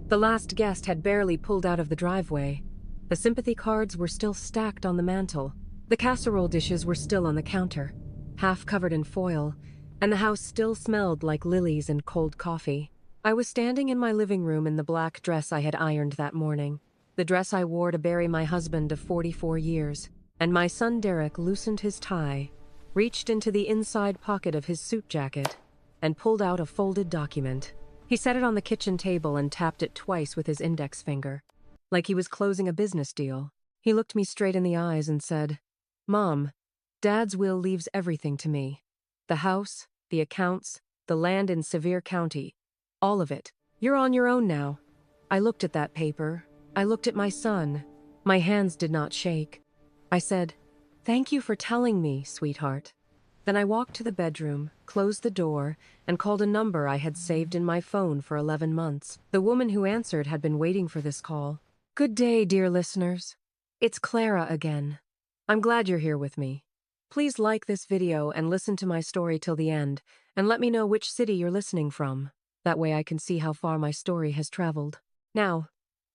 The last guest had barely pulled out of the driveway. The sympathy cards were still stacked on the mantel. The casserole dishes were still on the counter, half covered in foil, and the house still smelled like lilies and cold coffee. I was standing in my living room in the black dress I had ironed that morning, the dress I wore to bury my husband of 44 years, and my son Derek loosened his tie, reached into the inside pocket of his suit jacket, and pulled out a folded document. He set it on the kitchen table and tapped it twice with his index finger, like he was closing a business deal. He looked me straight in the eyes and said, "Mom, Dad's will leaves everything to me. The house, the accounts, the land in Sevier County, all of it. You're on your own now." I looked at that paper. I looked at my son. My hands did not shake. I said, "Thank you for telling me, sweetheart." Then I walked to the bedroom, closed the door, and called a number I had saved in my phone for 11 months. The woman who answered had been waiting for this call. "Good day, dear listeners. It's Clara again. I'm glad you're here with me. Please like this video and listen to my story till the end, and let me know which city you're listening from. That way I can see how far my story has traveled. Now,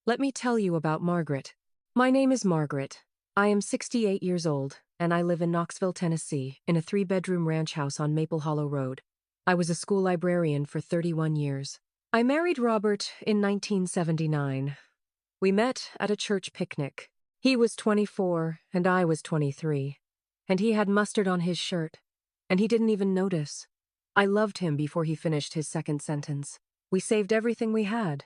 let me tell you about Margaret. My name is Margaret. I am 68 years old, and I live in Knoxville, Tennessee, in a 3-bedroom ranch house on Maple Hollow Road. I was a school librarian for 31 years. I married Robert in 1979. We met at a church picnic. He was 24, and I was 23, and he had mustard on his shirt, and he didn't even notice. I loved him before he finished his second sentence. We saved everything we had,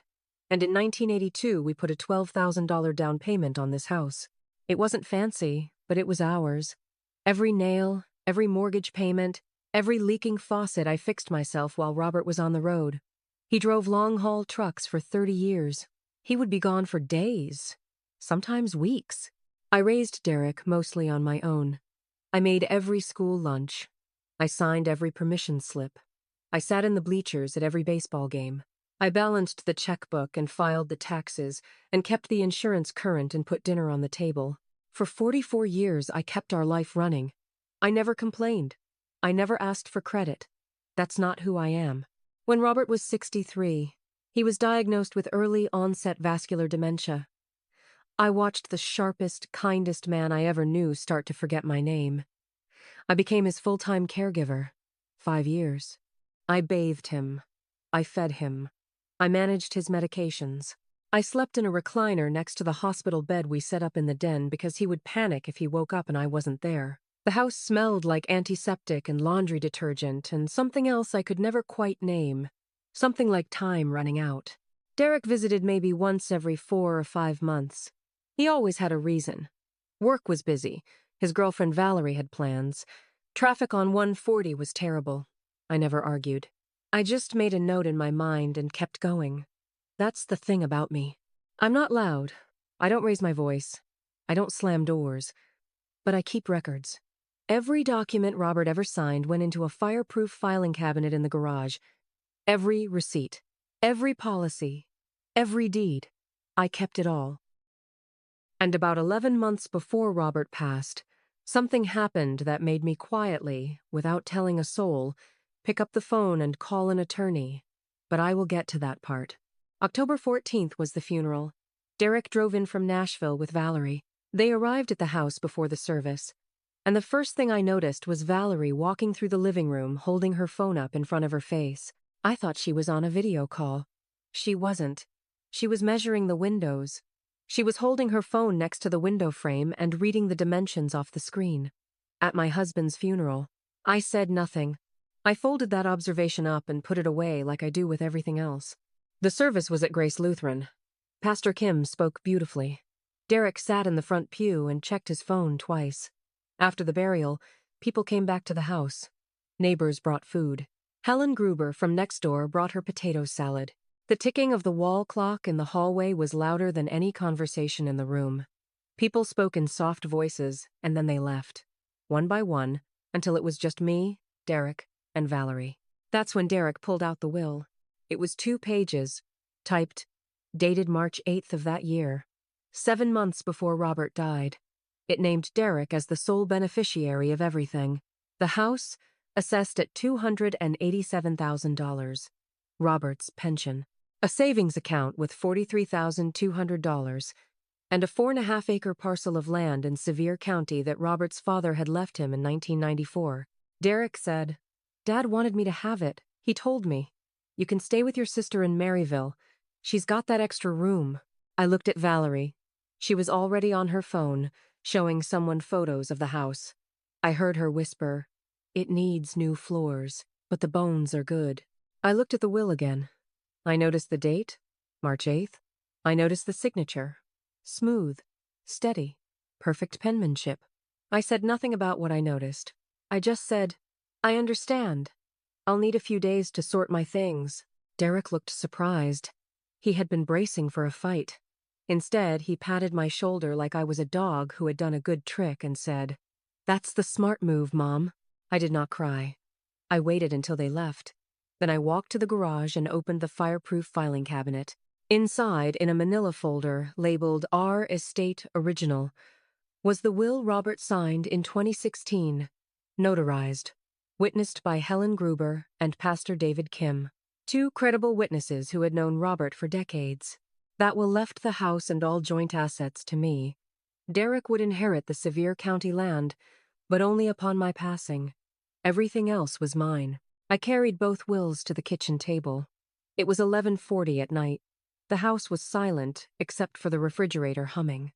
and in 1982 we put a $12,000 down payment on this house. It wasn't fancy, but it was ours. Every nail, every mortgage payment, every leaking faucet I fixed myself while Robert was on the road. He drove long-haul trucks for 30 years. He would be gone for days, sometimes weeks. I raised Derek mostly on my own. I made every school lunch. I signed every permission slip. I sat in the bleachers at every baseball game. I balanced the checkbook and filed the taxes and kept the insurance current and put dinner on the table. For 44 years, I kept our life running. I never complained. I never asked for credit. That's not who I am. When Robert was 63, he was diagnosed with early onset vascular dementia. I watched the sharpest, kindest man I ever knew start to forget my name. I became his full-time caregiver. 5 years. I bathed him. I fed him. I managed his medications. I slept in a recliner next to the hospital bed we set up in the den because he would panic if he woke up and I wasn't there. The house smelled like antiseptic and laundry detergent and something else I could never quite name. Something like time running out. Derek visited maybe once every 4 or 5 months. He always had a reason. Work was busy. His girlfriend Valerie had plans. Traffic on 140 was terrible. I never argued. I just made a note in my mind and kept going. That's the thing about me. I'm not loud. I don't raise my voice. I don't slam doors. But I keep records. Every document Robert ever signed went into a fireproof filing cabinet in the garage. Every receipt. Every policy. Every deed. I kept it all. And about 11 months before Robert passed, something happened that made me quietly, without telling a soul, pick up the phone and call an attorney. But I will get to that part. October 14th was the funeral. Derek drove in from Nashville with Valerie. They arrived at the house before the service, and the first thing I noticed was Valerie walking through the living room holding her phone up in front of her face. I thought she was on a video call. She wasn't. She was measuring the windows. She was holding her phone next to the window frame and reading the dimensions off the screen. At my husband's funeral, I said nothing. I folded that observation up and put it away like I do with everything else. The service was at Grace Lutheran. Pastor Kim spoke beautifully. Derek sat in the front pew and checked his phone twice. After the burial, people came back to the house. Neighbors brought food. Helen Gruber from next door brought her potato salad. The ticking of the wall clock in the hallway was louder than any conversation in the room. People spoke in soft voices, and then they left, one by one, until it was just me, Derek, and Valerie. That's when Derek pulled out the will. It was 2 pages, typed, dated March 8th of that year, 7 months before Robert died. It named Derek as the sole beneficiary of everything. The house, assessed at $287,000. Robert's pension. a savings account with $43,200, and a 4.5-acre parcel of land in Sevier County that Robert's father had left him in 1994. Derek said, "Dad wanted me to have it. He told me. You can stay with your sister in Maryville. She's got that extra room." I looked at Valerie. She was already on her phone, showing someone photos of the house. I heard her whisper, "It needs new floors, but the bones are good." I looked at the will again. I noticed the date, March 8th. I noticed the signature. Smooth, steady, perfect penmanship. I said nothing about what I noticed. I just said, "I understand. I'll need a few days to sort my things." Derek looked surprised. He had been bracing for a fight. Instead, he patted my shoulder like I was a dog who had done a good trick and said, "That's the smart move, Mom." I did not cry. I waited until they left. Then I walked to the garage and opened the fireproof filing cabinet. Inside, in a manila folder labeled Our Estate Original, was the will Robert signed in 2016, notarized, witnessed by Helen Gruber and Pastor David Kim, two credible witnesses who had known Robert for decades. That will left the house and all joint assets to me. Derek would inherit the Sevier County land, but only upon my passing. Everything else was mine. I carried both wills to the kitchen table. It was 11:40 at night. The house was silent, except for the refrigerator humming.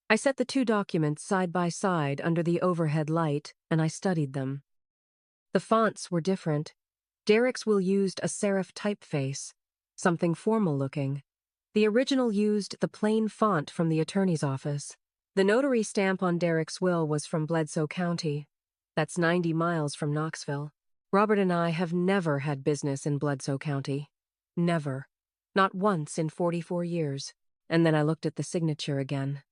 I set the two documents side by side under the overhead light, and I studied them. The fonts were different. Derek's will used a serif typeface, something formal-looking. The original used the plain font from the attorney's office. The notary stamp on Derek's will was from Bledsoe County. That's 90 miles from Knoxville. Robert and I have never had business in Bledsoe County. Never. Not once in 44 years. And then I looked at the signature again.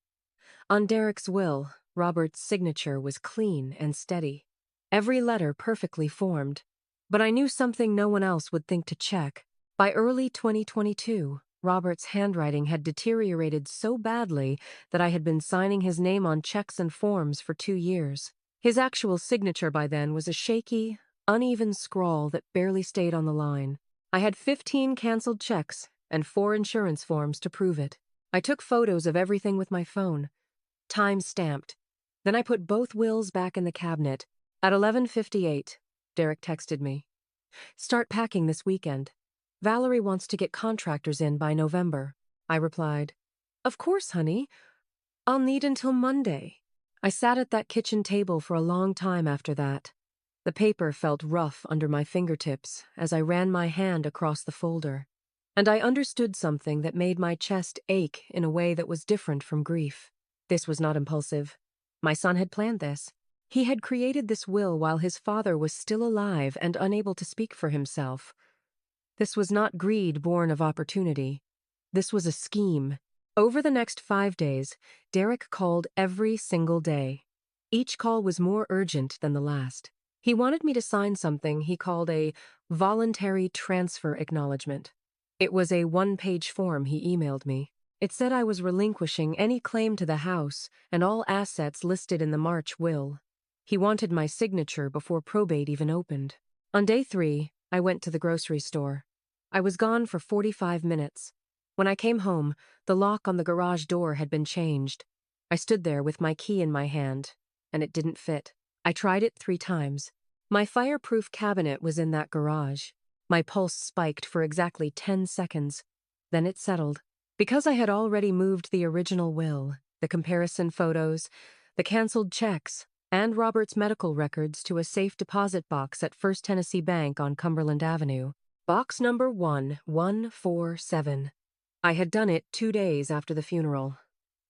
On Derek's will, Robert's signature was clean and steady. Every letter perfectly formed. But I knew something no one else would think to check. By early 2022, Robert's handwriting had deteriorated so badly that I had been signing his name on checks and forms for 2 years. His actual signature by then was a shaky, uneven scrawl that barely stayed on the line. I had 15 canceled checks and 4 insurance forms to prove it. I took photos of everything with my phone, time-stamped. Then I put both wills back in the cabinet. At 11:58, Derek texted me. "Start packing this weekend. Valerie wants to get contractors in by November." I replied, "Of course, honey. I'll need until Monday." I sat at that kitchen table for a long time after that. The paper felt rough under my fingertips as I ran my hand across the folder. And I understood something that made my chest ache in a way that was different from grief. This was not impulsive. My son had planned this. He had created this will while his father was still alive and unable to speak for himself. This was not greed born of opportunity. This was a scheme. Over the next 5 days, Derek called every single day. Each call was more urgent than the last. He wanted me to sign something he called a voluntary transfer acknowledgement. It was a 1-page form he emailed me. It said I was relinquishing any claim to the house and all assets listed in the March will. He wanted my signature before probate even opened. On day 3, I went to the grocery store. I was gone for 45 minutes. When I came home, the lock on the garage door had been changed. I stood there with my key in my hand, and it didn't fit. I tried it 3 times. My fireproof cabinet was in that garage. My pulse spiked for exactly 10 seconds. Then it settled. Because I had already moved the original will, the comparison photos, the canceled checks, and Robert's medical records to a safe deposit box at First Tennessee Bank on Cumberland Avenue. Box number 1147. I had done it 2 days after the funeral.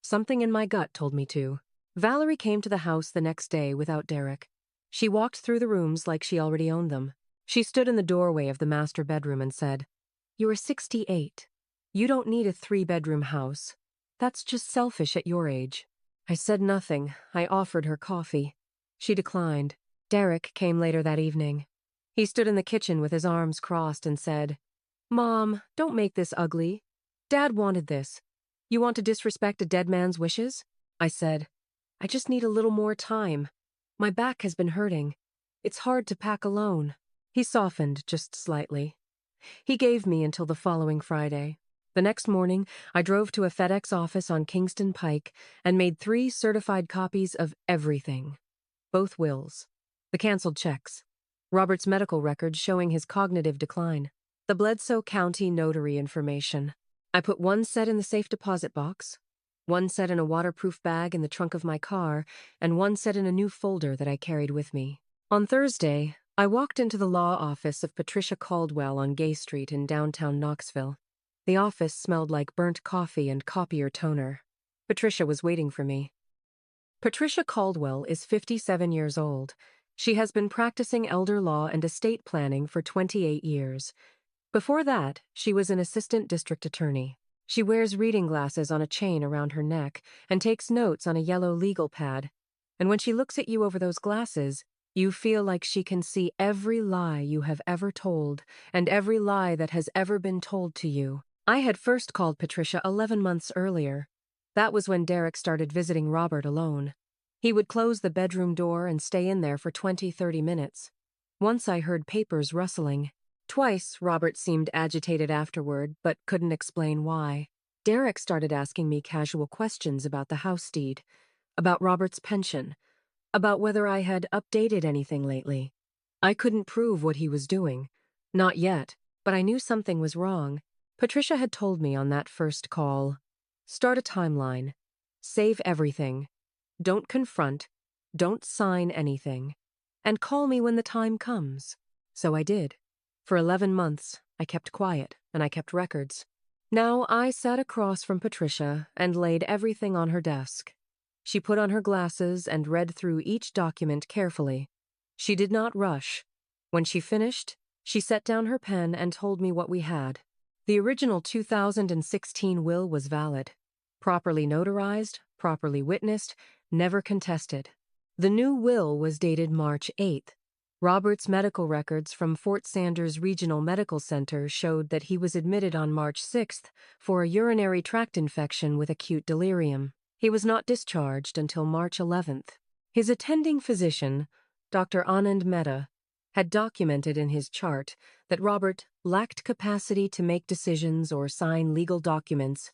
Something in my gut told me to. Valerie came to the house the next day without Derek. She walked through the rooms like she already owned them. She stood in the doorway of the master bedroom and said, "You are 68. You don't need a 3-bedroom house. That's just selfish at your age." I said nothing. I offered her coffee. She declined. Derek came later that evening. He stood in the kitchen with his arms crossed and said, "Mom, don't make this ugly. Dad wanted this. You want to disrespect a dead man's wishes?" I said, "I just need a little more time. My back has been hurting. It's hard to pack alone." He softened just slightly. He gave me until the following Friday. The next morning, I drove to a FedEx office on Kingston Pike and made 3 certified copies of everything. Both wills. The canceled checks. Robert's medical records showing his cognitive decline. The Bledsoe County notary information. I put 1 set in the safe deposit box, 1 set in a waterproof bag in the trunk of my car, and 1 set in a new folder that I carried with me. On Thursday, I walked into the law office of Patricia Caldwell on Gay Street in downtown Knoxville. The office smelled like burnt coffee and copier toner. Patricia was waiting for me. Patricia Caldwell is 57 years old. She has been practicing elder law and estate planning for 28 years. Before that, she was an assistant district attorney. She wears reading glasses on a chain around her neck and takes notes on a yellow legal pad. And when she looks at you over those glasses, you feel like she can see every lie you have ever told and every lie that has ever been told to you. I had first called Patricia 11 months earlier. That was when Derek started visiting Robert alone. He would close the bedroom door and stay in there for 20-30 minutes. Once I heard papers rustling. Twice, Robert seemed agitated afterward, but couldn't explain why. Derek started asking me casual questions about the house deed, about Robert's pension, about whether I had updated anything lately. I couldn't prove what he was doing. Not yet, but I knew something was wrong. Patricia had told me on that first call, "Start a timeline. Save everything. Don't confront. Don't sign anything. And call me when the time comes." So I did. For 11 months, I kept quiet, and I kept records. Now I sat across from Patricia and laid everything on her desk. She put on her glasses and read through each document carefully. She did not rush. When she finished, she set down her pen and told me what we had. The original 2016 will was valid. Properly notarized, properly witnessed, never contested. The new will was dated March 8th. Robert's medical records from Fort Sanders Regional Medical Center showed that he was admitted on March 6th for a urinary tract infection with acute delirium. He was not discharged until March 11th. His attending physician, Dr. Anand Mehta, had documented in his chart that Robert lacked capacity to make decisions or sign legal documents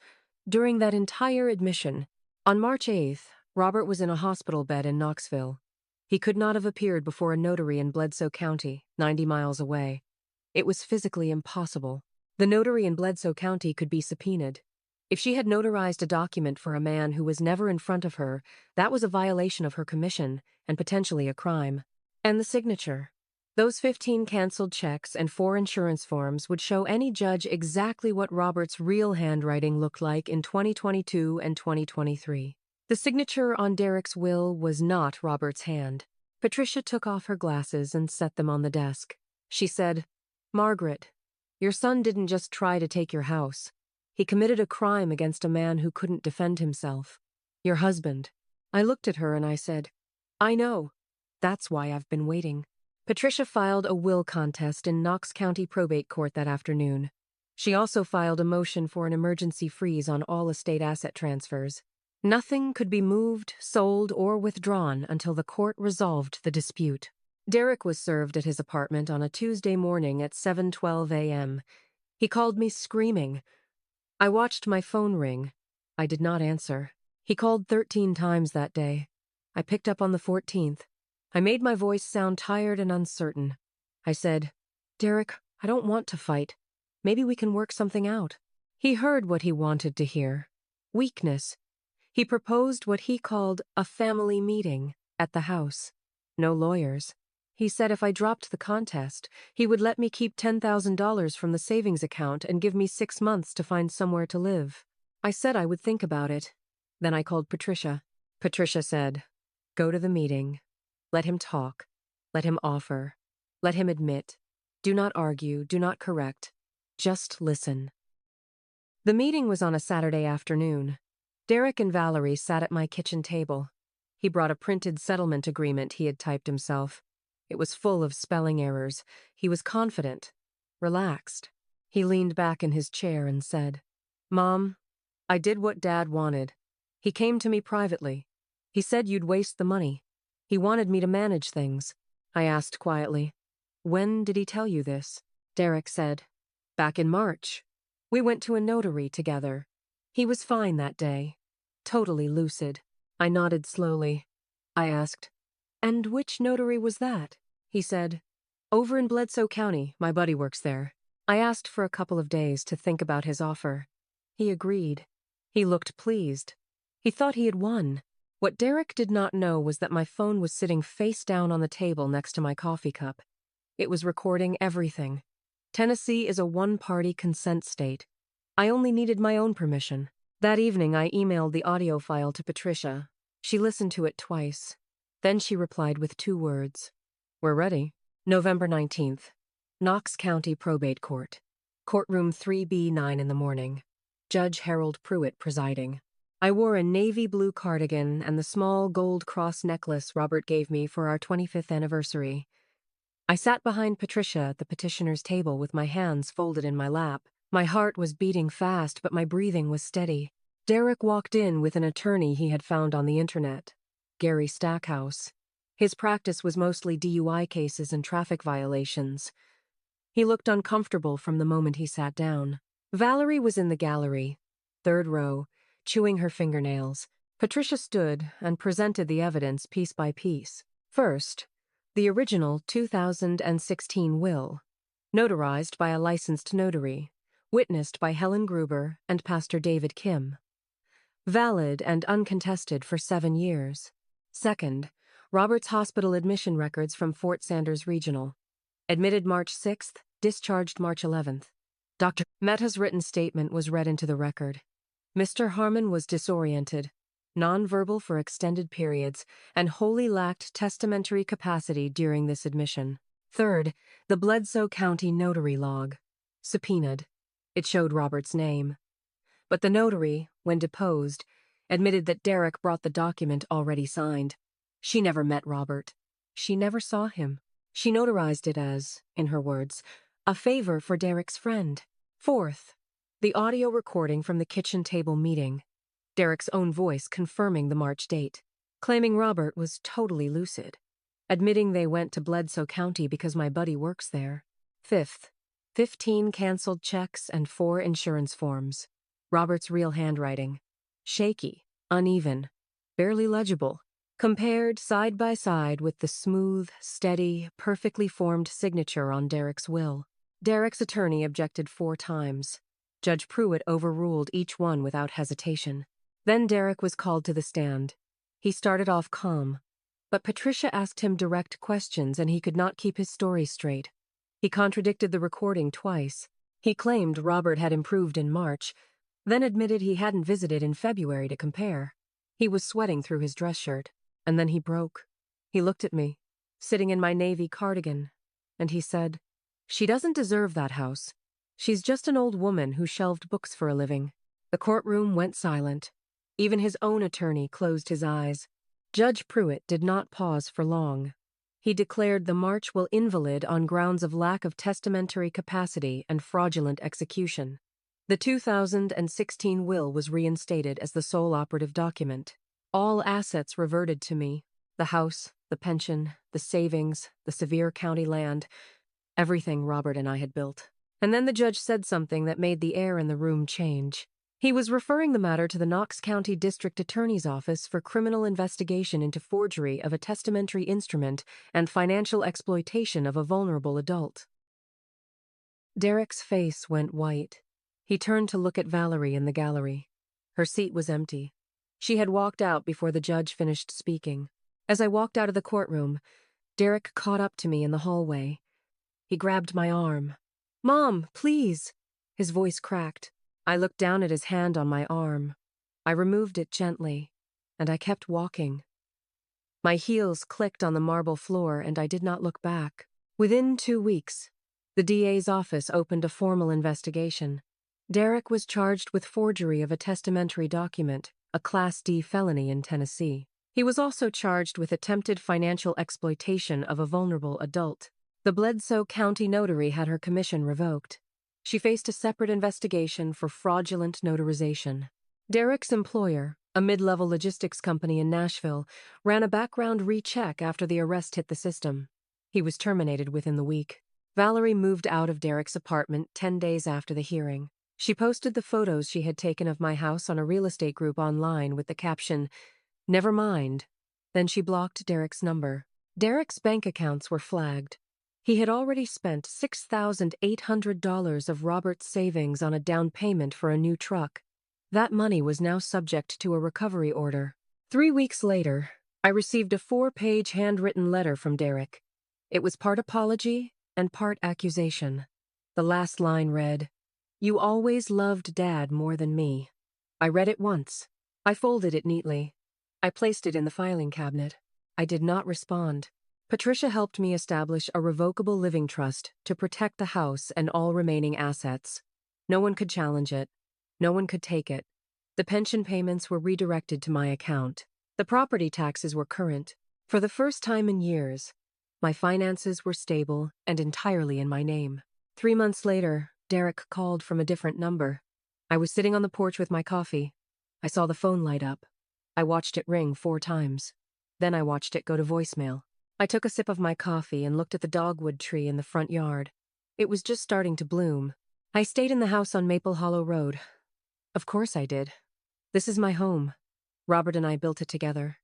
during that entire admission. On March 8th, Robert was in a hospital bed in Knoxville. He could not have appeared before a notary in Bledsoe County, 90 miles away. It was physically impossible. The notary in Bledsoe County could be subpoenaed. If she had notarized a document for a man who was never in front of her, that was a violation of her commission and potentially a crime. And the signature. Those 15 canceled checks and 4 insurance forms would show any judge exactly what Robert's real handwriting looked like in 2022 and 2023. The signature on Derek's will was not Robert's hand. Patricia took off her glasses and set them on the desk. She said, "Margaret, your son didn't just try to take your house. He committed a crime against a man who couldn't defend himself. Your husband." I looked at her and I said, "I know. That's why I've been waiting." Patricia filed a will contest in Knox County Probate Court that afternoon. She also filed a motion for an emergency freeze on all estate asset transfers. Nothing could be moved, sold, or withdrawn until the court resolved the dispute. Derek was served at his apartment on a Tuesday morning at 7:12 a.m. He called me screaming. I watched my phone ring. I did not answer. He called 13 times that day. I picked up on the 14th. I made my voice sound tired and uncertain. I said, "Derek, I don't want to fight. Maybe we can work something out." He heard what he wanted to hear. Weakness. He proposed what he called a family meeting at the house. No lawyers. He said if I dropped the contest, he would let me keep $10,000 from the savings account and give me 6 months to find somewhere to live. I said I would think about it. Then I called Patricia. Patricia said, "Go to the meeting. Let him talk. Let him offer. Let him admit. Do not argue. Do not correct. Just listen." The meeting was on a Saturday afternoon. Derek and Valerie sat at my kitchen table. He brought a printed settlement agreement he had typed himself. It was full of spelling errors. He was confident, relaxed. He leaned back in his chair and said, "Mom, I did what Dad wanted. He came to me privately. He said you'd waste the money. He wanted me to manage things." I asked quietly, "When did he tell you this?" Derek said, Back in March. We went to a notary together. He was fine that day. Totally lucid. I nodded slowly. I asked, "And which notary was that?" He said, "Over in Bledsoe County, my buddy works there." I asked for a couple of days to think about his offer. He agreed. He looked pleased. He thought he had won. What Derek did not know was that my phone was sitting face down on the table next to my coffee cup. It was recording everything. Tennessee is a one-party consent state. I only needed my own permission. That evening, I emailed the audio file to Patricia. She listened to it twice. Then she replied with 2 words. "We're ready." November 19th. Knox County Probate Court. Courtroom 3B9 in the morning. Judge Harold Pruitt presiding. I wore a navy blue cardigan and the small gold cross necklace Robert gave me for our 25th anniversary. I sat behind Patricia at the petitioner's table with my hands folded in my lap. My heart was beating fast, but my breathing was steady. Derek walked in with an attorney he had found on the internet, Gary Stackhouse. His practice was mostly DUI cases and traffic violations. He looked uncomfortable from the moment he sat down. Valerie was in the gallery, 3rd row, chewing her fingernails. Patricia stood and presented the evidence piece by piece. First, the original 2016 will, notarized by a licensed notary, witnessed by Helen Gruber and Pastor David Kim. Valid and uncontested for 7 years. Second, Robert's hospital admission records from Fort Sanders Regional. Admitted March 6th, discharged March 11th. Dr. Mehta's written statement was read into the record. Mr. Harmon was disoriented, nonverbal for extended periods, and wholly lacked testamentary capacity during this admission. Third, the Bledsoe County notary log. Subpoenaed. It showed Robert's name. But the notary, when deposed, admitted that Derek brought the document already signed. She never met Robert. She never saw him. She notarized it as, in her words, a favor for Derek's friend. Fourth, the audio recording from the kitchen table meeting. Derek's own voice confirming the March date, claiming Robert was totally lucid, admitting they went to Bledsoe County because my buddy works there. Fifth, 15 canceled checks and 4 insurance forms. Robert's real handwriting. Shaky, uneven, barely legible. Compared side by side with the smooth, steady, perfectly formed signature on Derek's will. Derek's attorney objected 4 times. Judge Pruitt overruled each one without hesitation. Then Derek was called to the stand. He started off calm, but Patricia asked him direct questions and he could not keep his story straight. He contradicted the recording twice. He claimed Robert had improved in March, then admitted he hadn't visited in February to compare. He was sweating through his dress shirt. And then he broke. He looked at me, sitting in my navy cardigan, and he said, "She doesn't deserve that house. She's just an old woman who shelved books for a living." The courtroom went silent. Even his own attorney closed his eyes. Judge Pruitt did not pause for long. He declared the March will invalid on grounds of lack of testamentary capacity and fraudulent execution. The 2016 will was reinstated as the sole operative document. All assets reverted to me. The house, the pension, the savings, the Sevier County land, everything Robert and I had built. And then the judge said something that made the air in the room change. He was referring the matter to the Knox County District Attorney's Office for criminal investigation into forgery of a testamentary instrument and financial exploitation of a vulnerable adult. Derek's face went white. He turned to look at Valerie in the gallery. Her seat was empty. She had walked out before the judge finished speaking. As I walked out of the courtroom, Derek caught up to me in the hallway. He grabbed my arm. "Mom, please!" His voice cracked. I looked down at his hand on my arm. I removed it gently, and I kept walking. My heels clicked on the marble floor, and I did not look back. Within 2 weeks, the DA's office opened a formal investigation. Derek was charged with forgery of a testamentary document, a Class D felony in Tennessee. He was also charged with attempted financial exploitation of a vulnerable adult. The Bledsoe County notary had her commission revoked. She faced a separate investigation for fraudulent notarization. Derek's employer, a mid-level logistics company in Nashville, ran a background recheck after the arrest hit the system. He was terminated within the week. Valerie moved out of Derek's apartment 10 days after the hearing. She posted the photos she had taken of my house on a real estate group online with the caption, "Never mind." Then she blocked Derek's number. Derek's bank accounts were flagged. He had already spent $6,800 of Robert's savings on a down payment for a new truck. That money was now subject to a recovery order. 3 weeks later, I received a 4-page handwritten letter from Derek. It was part apology and part accusation. The last line read, "You always loved Dad more than me." I read it once. I folded it neatly. I placed it in the filing cabinet. I did not respond. Patricia helped me establish a revocable living trust to protect the house and all remaining assets. No one could challenge it. No one could take it. The pension payments were redirected to my account. The property taxes were current. For the first time in years, my finances were stable and entirely in my name. 3 months later, Derek called from a different number. I was sitting on the porch with my coffee. I saw the phone light up. I watched it ring 4 times. Then I watched it go to voicemail. I took a sip of my coffee and looked at the dogwood tree in the front yard. It was just starting to bloom. I stayed in the house on Maple Hollow Road. Of course I did. This is my home. Robert and I built it together.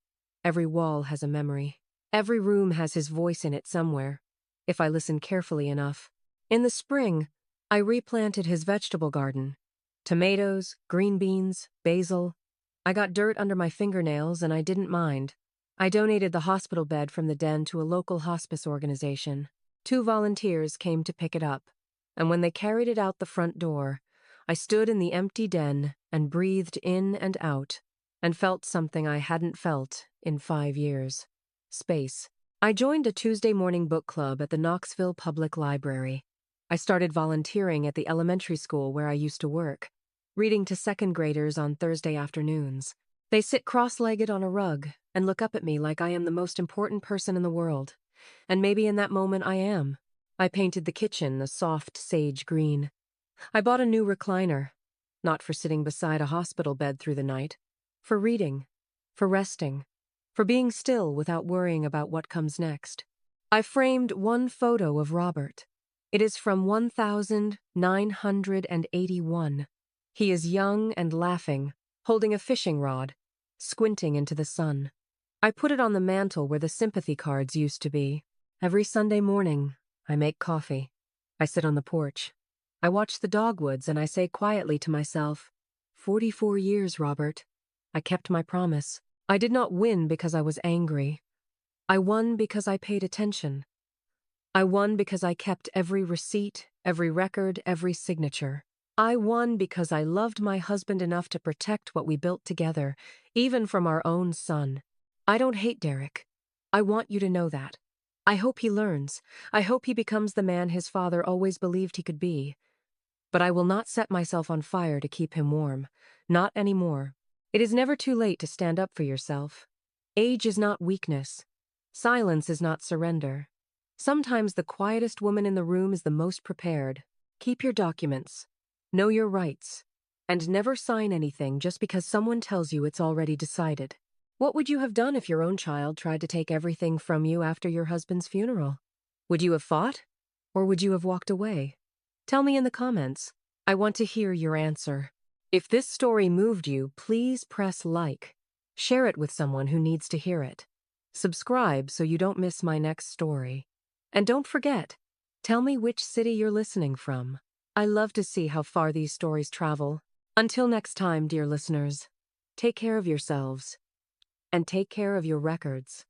Every wall has a memory. Every room has his voice in it somewhere, if I listen carefully enough. In the spring, I replanted his vegetable garden. Tomatoes, green beans, basil. I got dirt under my fingernails and I didn't mind. I donated the hospital bed from the den to a local hospice organization. 2 volunteers came to pick it up, and when they carried it out the front door, I stood in the empty den and breathed in and out, and felt something I hadn't felt in 5 years. Space. I joined a Tuesday morning book club at the Knoxville Public Library. I started volunteering at the elementary school where I used to work, reading to 2nd graders on Thursday afternoons. They sit cross-legged on a rug and look up at me like I am the most important person in the world. And maybe in that moment I am. I painted the kitchen a soft sage green. I bought a new recliner, not for sitting beside a hospital bed through the night, for reading, for resting, for being still without worrying about what comes next. I framed one photo of Robert. It is from 1981. He is young and laughing, holding a fishing rod, squinting into the sun. I put it on the mantel where the sympathy cards used to be. Every Sunday morning, I make coffee. I sit on the porch. I watch the dogwoods and I say quietly to myself, 44 years, Robert. I kept my promise. I did not win because I was angry. I won because I paid attention. I won because I kept every receipt, every record, every signature. I won because I loved my husband enough to protect what we built together, even from our own son. I don't hate Derek. I want you to know that. I hope he learns. I hope he becomes the man his father always believed he could be. But I will not set myself on fire to keep him warm. Not anymore. It is never too late to stand up for yourself. Age is not weakness. Silence is not surrender. Sometimes the quietest woman in the room is the most prepared. Keep your documents. Know your rights. And never sign anything just because someone tells you it's already decided. What would you have done if your own child tried to take everything from you after your husband's funeral? Would you have fought? Or would you have walked away? Tell me in the comments. I want to hear your answer. If this story moved you, please press like. Share it with someone who needs to hear it. Subscribe so you don't miss my next story. And don't forget, tell me which city you're listening from. I love to see how far these stories travel. Until next time, dear listeners, take care of yourselves and take care of your records.